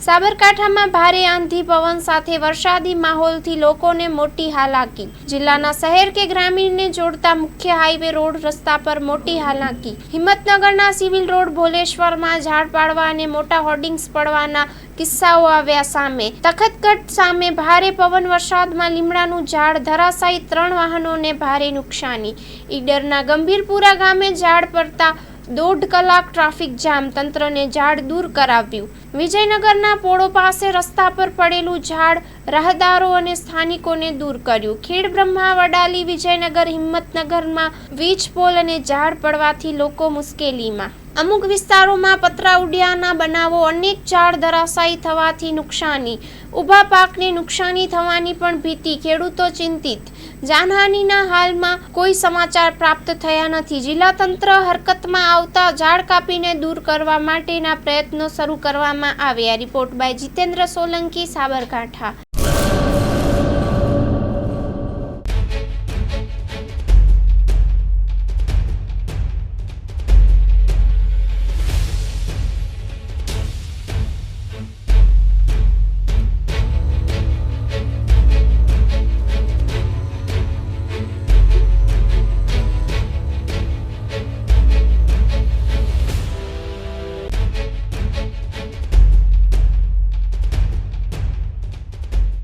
સાબરકાંઠામાં ભારે આંધી પવન સાથે વરસાદી માહોલથી લોકોને મોટી હાલાકી। જિલ્લાના શહેર કે ગ્રામીણને જોડતા મુખ્ય હાઈવે રોડ રસ્તા પર મોટી હાલાકી। હિંમતનગરના સિવિલ રોડ ભોલેશ્વરમાં ઝાડ પાડવા અને મોટા હોર્ડિંગ્સ પડવાના કિસ્સાઓ આવ્યા સામે। તખતગઢ સામે ભારે પવન વરસાદમાં લીમડાનું ઝાડ ધરાશાયી, 3 વાહનોને ભારે નુકસાની। ઈડરના ગંભીરપુરા ગામે ઝાડ પડતા 1.5 કલાક ટ્રાફિક જામ, તંત્રને ઝાડ દૂર કરાવ્યું। વિજયનગરના પોળો પાસે રસ્તા પર પડેલું ઝાડ રાહદારો અને સ્થાનિકોને દૂર કર્યું। ખેડબ્રહ્મા, વડાલી, વિજયનગર, હિંમતનગરમાં વીજ પોલ અને ઝાડ પડવાથી લોકો મુશ્કેલીમાં। અમુક વિસ્તારોમાં પતરા ઉડ્યાના બનાવો, અનેક ઝાડ ધરાશાયી થવાથી નુકસાની। ઊભા પાકને નુકસાની થવાની પણ ભીતિ, ખેડૂતો ચિંતિત। જાનહાનિના હાલમાં કોઈ સમાચાર પ્રાપ્ત થયા નથી। જિલ્લા તંત્ર હરકતમાં આવતા ઝાડ કાપીને દૂર કરવા માટેના પ્રયત્નો શરૂ કરવામાં આવ્યા। Report by Jitendra Solanki, Sabarkantha.